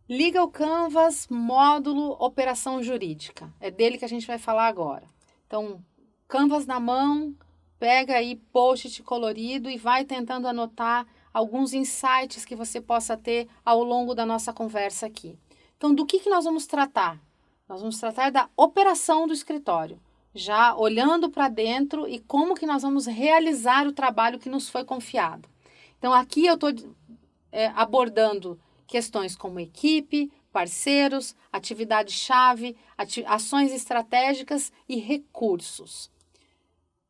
Legal Canvas, módulo Operação Jurídica. É dele que a gente vai falar agora. Então, Canvas na mão, pega aí post-it colorido e vai tentando anotar alguns insights que você possa ter ao longo da nossa conversa aqui. Então, do que nós vamos tratar? Nós vamos tratar da operação do escritório, já olhando para dentro e como que nós vamos realizar o trabalho que nos foi confiado. Então, aqui eu estou abordando questões como equipe, parceiros, atividade-chave, ações estratégicas e recursos.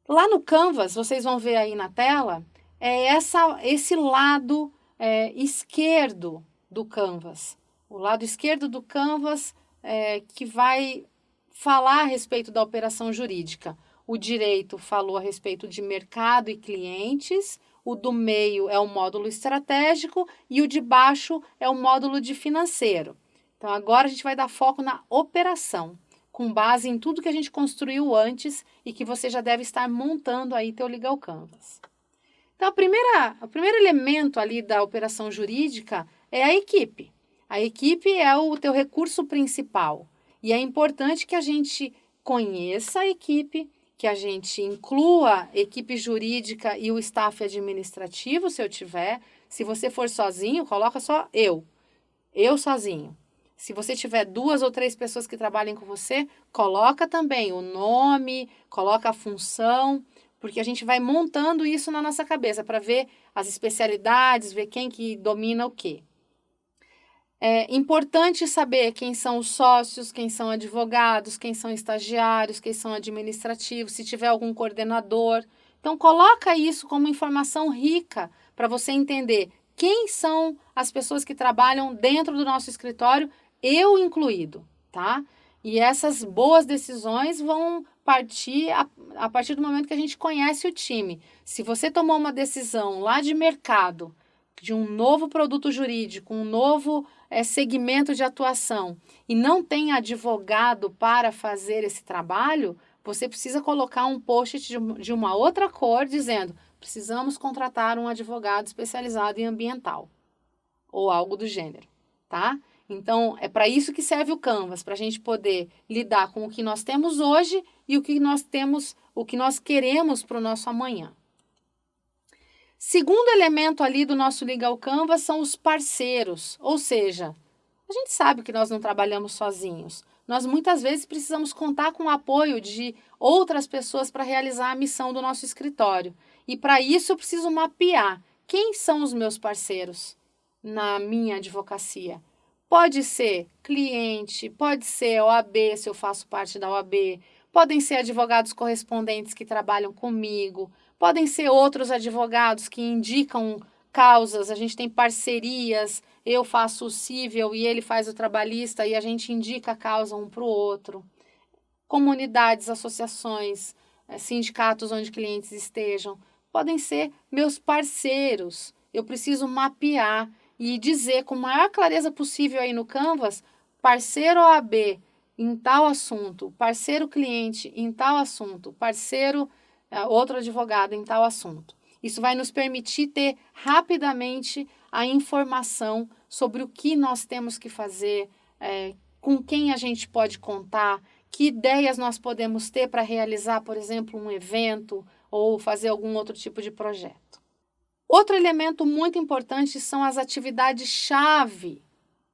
Lá no Canvas, vocês vão ver aí na tela, esse lado esquerdo do Canvas. O lado esquerdo do Canvas que vai falar a respeito da operação jurídica. O direito falou a respeito de mercado e clientes, o do meio é o módulo estratégico e o de baixo é o módulo de financeiro. Então, agora a gente vai dar foco na operação, com base em tudo que a gente construiu antes e que você já deve estar montando aí teu Legal Canvas. Então, o primeiro elemento ali da operação jurídica é a equipe. A equipe é o teu recurso principal e é importante que a gente conheça a equipe, que a gente inclua a equipe jurídica e o staff administrativo, se eu tiver. Se você for sozinho, coloca só eu sozinho. Se você tiver 2 ou 3 pessoas que trabalhem com você, coloca também o nome, coloca a função, porque a gente vai montando isso na nossa cabeça para ver as especialidades, ver quem que domina o quê. É importante saber quem são os sócios, quem são advogados, quem são estagiários, quem são administrativos, se tiver algum coordenador. Então, coloca isso como informação rica para você entender quem são as pessoas que trabalham dentro do nosso escritório, eu incluído, tá? E essas boas decisões vão partir a partir do momento que a gente conhece o time. Se você tomou uma decisão lá de mercado, de um novo produto jurídico, um novo segmento de atuação e não tem advogado para fazer esse trabalho, você precisa colocar um post-it de uma outra cor dizendo: precisamos contratar um advogado especializado em ambiental ou algo do gênero, tá? Então, é para isso que serve o Canvas, para a gente poder lidar com o que nós temos hoje e o que nós temos, o que nós queremos para o nosso amanhã. Segundo elemento ali do nosso Legal Canvas são os parceiros, ou seja, a gente sabe que nós não trabalhamos sozinhos. Nós muitas vezes precisamos contar com o apoio de outras pessoas para realizar a missão do nosso escritório. E para isso eu preciso mapear quem são os meus parceiros na minha advocacia. Pode ser cliente, pode ser OAB, se eu faço parte da OAB, podem ser advogados correspondentes que trabalham comigo, podem ser outros advogados que indicam causas, a gente tem parcerias, eu faço o cível e ele faz o trabalhista e a gente indica a causa um para o outro. Comunidades, associações, sindicatos onde clientes estejam, podem ser meus parceiros. Eu preciso mapear e dizer com a maior clareza possível aí no Canvas, parceiro OAB em tal assunto, parceiro cliente em tal assunto, parceiro outro advogado em tal assunto. Isso vai nos permitir ter rapidamente a informação sobre o que nós temos que fazer, com quem a gente pode contar, que ideias nós podemos ter para realizar, por exemplo, um evento ou fazer algum outro tipo de projeto. Outro elemento muito importante são as atividades-chave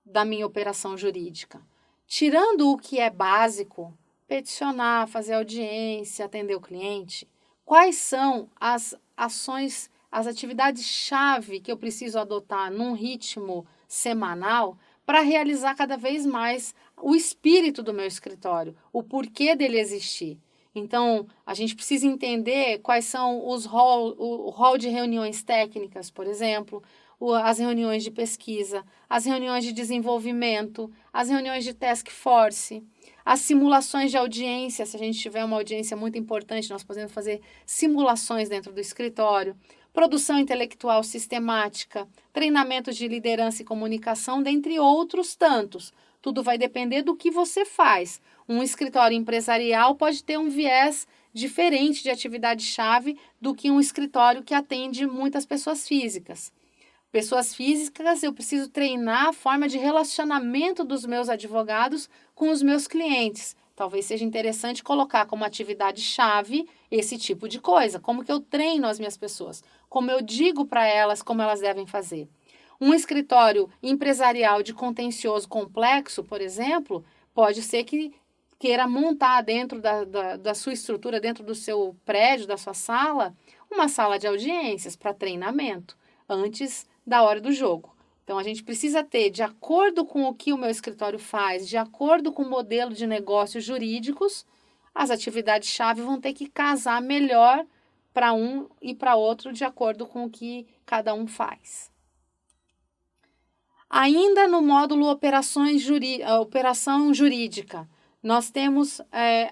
da minha operação jurídica. Tirando o que é básico, peticionar, fazer audiência, atender o cliente, quais são as ações, as atividades-chave que eu preciso adotar num ritmo semanal para realizar cada vez mais o espírito do meu escritório, o porquê dele existir. Então, a gente precisa entender quais são o rol de reuniões técnicas, por exemplo, as reuniões de pesquisa, as reuniões de desenvolvimento, as reuniões de task force, as simulações de audiência. Se a gente tiver uma audiência muito importante, nós podemos fazer simulações dentro do escritório, produção intelectual sistemática, treinamento de liderança e comunicação, dentre outros tantos. Tudo vai depender do que você faz. Um escritório empresarial pode ter um viés diferente de atividade-chave do que um escritório que atende muitas pessoas físicas. Pessoas físicas, eu preciso treinar a forma de relacionamento dos meus advogados com os meus clientes. Talvez seja interessante colocar como atividade-chave esse tipo de coisa. Como que eu treino as minhas pessoas? Como eu digo para elas como elas devem fazer? Um escritório empresarial de contencioso complexo, por exemplo, pode ser que queira montar dentro da sua estrutura, dentro do seu prédio, da sua sala, uma sala de audiências para treinamento, antes da hora do jogo. Então, a gente precisa ter, de acordo com o que o meu escritório faz, de acordo com o modelo de negócios jurídicos, as atividades-chave vão ter que casar melhor para um e para outro, de acordo com o que cada um faz. Ainda no módulo operação jurídica, nós temos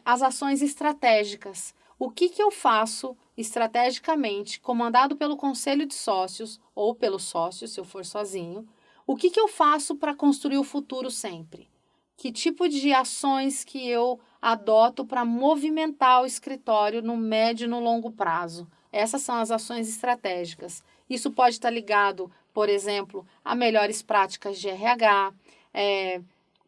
as ações estratégicas. O que eu faço estrategicamente, comandado pelo conselho de sócios ou pelo sócio, se eu for sozinho, o que eu faço para construir o futuro sempre? Que tipo de ações que eu adoto para movimentar o escritório no médio e no longo prazo? Essas são as ações estratégicas. Isso pode estar ligado, por exemplo, a melhores práticas de RH,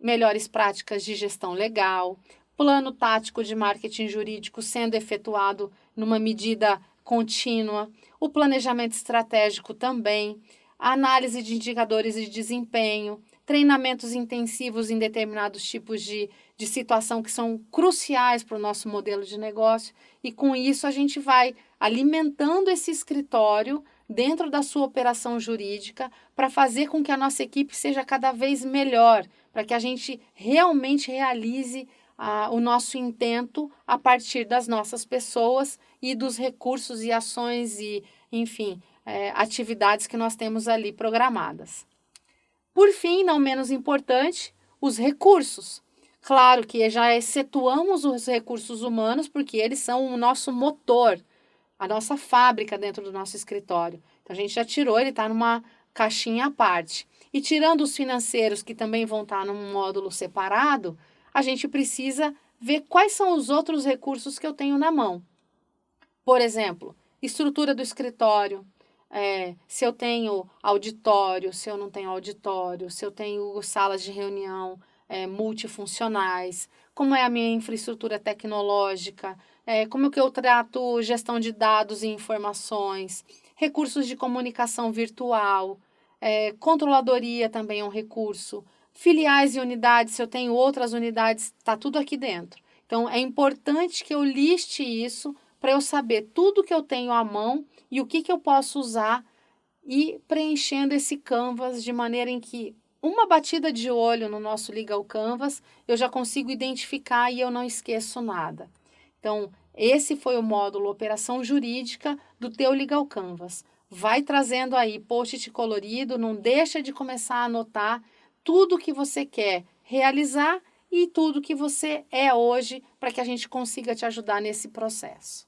melhores práticas de gestão legal, plano tático de marketing jurídico sendo efetuado numa medida contínua, o planejamento estratégico também, a análise de indicadores de desempenho, treinamentos intensivos em determinados tipos de situação que são cruciais para o nosso modelo de negócio, e com isso a gente vai alimentando esse escritório dentro da sua operação jurídica para fazer com que a nossa equipe seja cada vez melhor, para que a gente realmente realize o nosso intento a partir das nossas pessoas e dos recursos e ações e, enfim, atividades que nós temos ali programadas. Por fim, não menos importante, os recursos. Claro que já excetuamos os recursos humanos, porque eles são o nosso motor, a nossa fábrica dentro do nosso escritório. Então, a gente já tirou, ele está numa caixinha à parte. E tirando os financeiros, que também vão estar num módulo separado, a gente precisa ver quais são os outros recursos que eu tenho na mão. Por exemplo, estrutura do escritório, se eu tenho auditório, se eu não tenho auditório, se eu tenho salas de reunião multifuncionais, como é a minha infraestrutura tecnológica, como que eu trato gestão de dados e informações, recursos de comunicação virtual, controladoria também é um recurso, filiais e unidades, se eu tenho outras unidades, está tudo aqui dentro. Então, é importante que eu liste isso para eu saber tudo que eu tenho à mão e o que eu posso usar e preenchendo esse Canvas de maneira em que uma batida de olho no nosso Legal Canvas eu já consigo identificar e eu não esqueço nada. Então, esse foi o módulo Operação Jurídica do teu Legal Canvas. Vai trazendo aí post-it colorido, não deixa de começar a anotar tudo que você quer realizar e tudo que você é hoje para que a gente consiga te ajudar nesse processo.